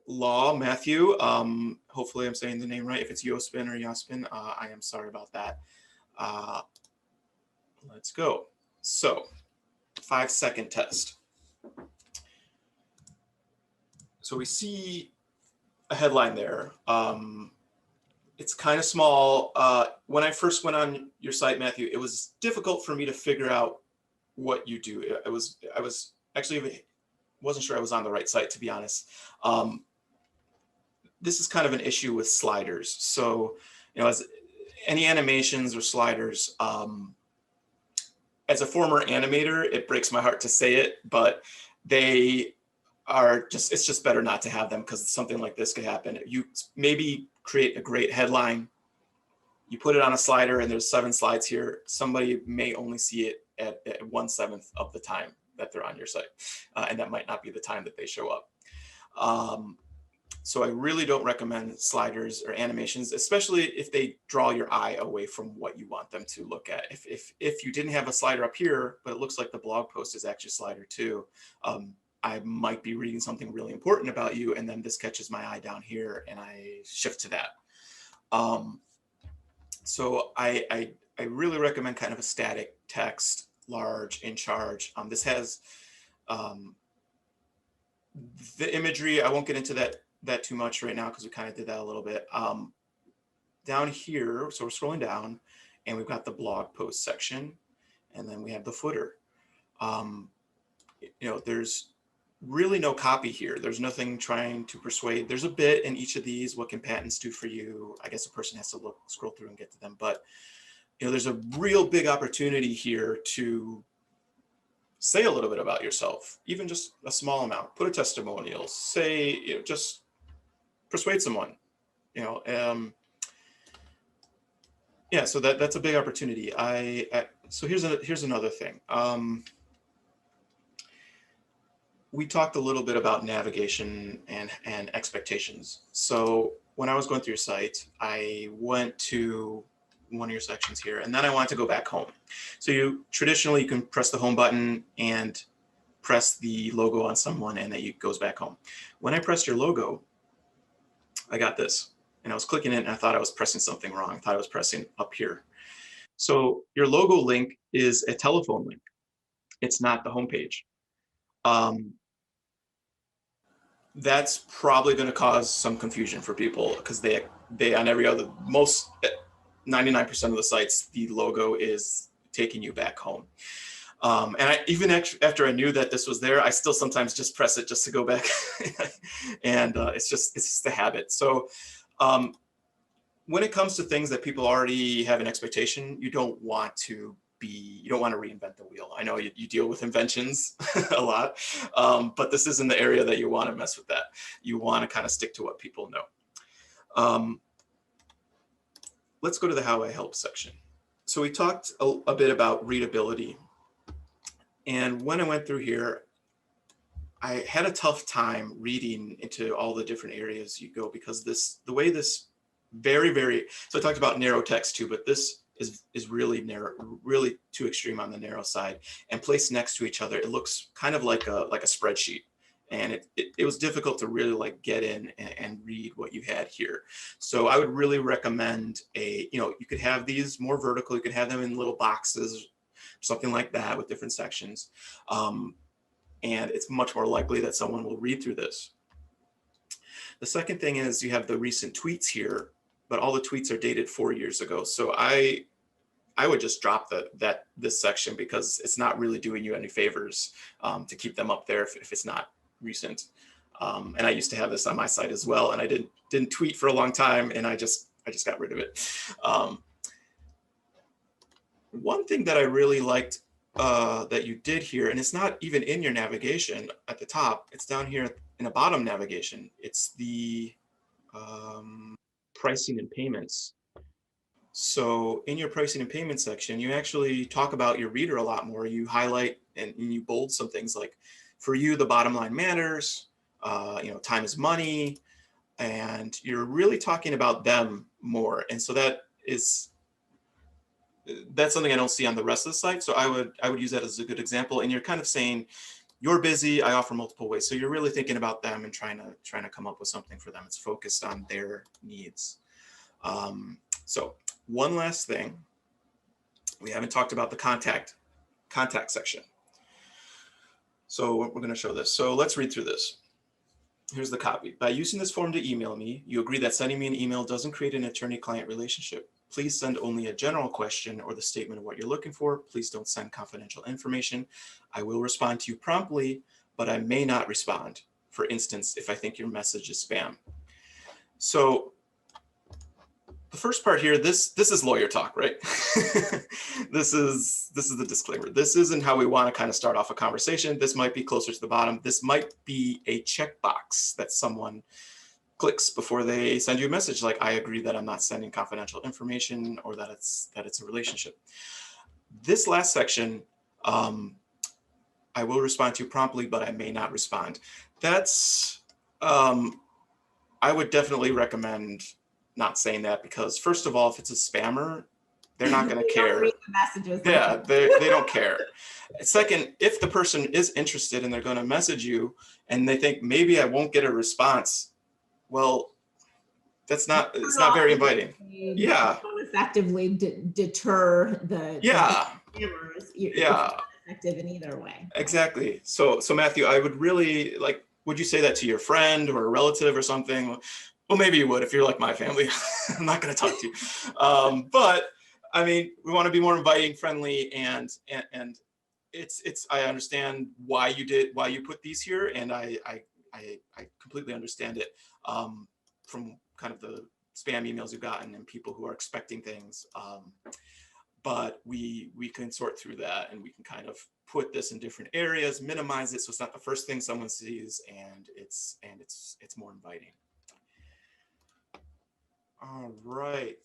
Law, Matthew. Hopefully I'm saying the name right. If it's Yospin or Yospin, I am sorry about that. Uh, let's go. So, 5-second test. So we see a headline there. It's kind of small. When I first went on your site, Matthew, it was difficult for me to figure out what you do. I was actually wasn't sure I was on the right site, to be honest. This is kind of an issue with sliders. So, as any animations or sliders, as a former animator, it breaks my heart to say it, but they are it's just better not to have them because something like this could happen. You maybe create a great headline, you put it on a slider and there's 7 slides here. Somebody may only see it at 1/7 of the time that they're on your site. And that might not be the time that they show up. So I really don't recommend sliders or animations, especially if they draw your eye away from what you want them to look at. If you didn't have a slider up here, but it looks like the blog post is actually a slider too, I might be reading something really important about you, and then this catches my eye down here, and I shift to that. So I really recommend kind of a static text, large, in charge. This has the imagery. I won't get into that too much right now because we kind of did that a little bit. Down here, so we're scrolling down, and we've got the blog post section, and then we have the footer. There's really no copy here. There's nothing trying to persuade. There's a bit in each of these. What can patents do for you? I guess a person has to scroll through and get to them. But there's a real big opportunity here to say a little bit about yourself, even just a small amount. Put a testimonial. Say, just persuade someone. Yeah. So that's a big opportunity. So here's another thing. We talked a little bit about navigation and expectations. So when I was going through your site, I went to one of your sections here, and then I wanted to go back home. So traditionally you can press the home button and press the logo on someone, and it goes back home. When I pressed your logo, I got this, and I was clicking it, and I thought I was pressing something wrong. I thought I was pressing up here. So your logo link is a telephone link. It's not the homepage. That's probably going to cause some confusion for people because they on most 99% of the sites, the logo is taking you back home. And even after I knew that this was there, I still sometimes just press it just to go back. And it's just a habit. So when it comes to things that people already have an expectation, you don't want to reinvent the wheel. I know you deal with inventions a lot, but this isn't the area that you want to mess with that. You want to kind of stick to what people know. Let's go to the How I Help section. So we talked a bit about readability. And when I went through here, I had a tough time reading into all the different areas you go because the way this so I talked about narrow text too, but this is really narrow, really too extreme on the narrow side, and placed next to each other, it looks kind of like a spreadsheet, and it was difficult to really get in and read what you had here. So I would really recommend you could have these more vertical, you could have them in little boxes, something like that with different sections, and it's much more likely that someone will read through this. The second thing is you have the recent tweets here, but all the tweets are dated 4 years ago. So I would just drop this section because it's not really doing you any favors to keep them up there if it's not recent. And I used to have this on my site as well, and I didn't tweet for a long time, and I just got rid of it. One thing that I really liked that you did here, and it's not even in your navigation at the top, it's down here in the bottom navigation. It's the pricing and payments. So in your pricing and payment section, you actually talk about your reader a lot more. You highlight and you bold some things like, for you, the bottom line matters, time is money, and you're really talking about them more. And so that's something I don't see on the rest of the site. So I would use that as a good example. And you're kind of saying, you're busy, I offer multiple ways. So you're really thinking about them and trying to come up with something for them. It's focused on their needs. So one last thing, we haven't talked about the contact section. So we're going to show this. So let's read through this. Here's the copy. By using this form to email me, you agree that sending me an email doesn't create an attorney-client relationship. Please send only a general question or the statement of what you're looking for. Please don't send confidential information. I will respond to you promptly, but I may not respond. For instance, if I think your message is spam. So the first part here, this is lawyer talk, right? This is the disclaimer. This isn't how we want to kind of start off a conversation. This might be closer to the bottom. This might be a checkbox that someone clicks before they send you a message, like I agree that I'm not sending confidential information, or that it's a relationship. This last section, I will respond to you promptly, but I may not respond. That's I would definitely recommend not saying that, because first of all, if it's a spammer, they're not going to care. Read the messages. Yeah, they don't care. Second, if the person is interested and they're going to message you and they think maybe I won't get a response, well, it's not very inviting. Yeah. Effectively deter the yeah. spammers. Yeah. It's not effective in either way. Exactly. So Matthew, I would really would you say that to your friend or a relative or something? Well, maybe you would if you're like my family. I'm not going to talk to you. But I mean, we want to be more inviting, friendly, and it's I understand why you put these here, and I completely understand it from kind of the spam emails you've gotten and people who are expecting things. But we can sort through that, and we can kind of put this in different areas, minimize it so it's not the first thing someone sees, and it's more inviting. All right.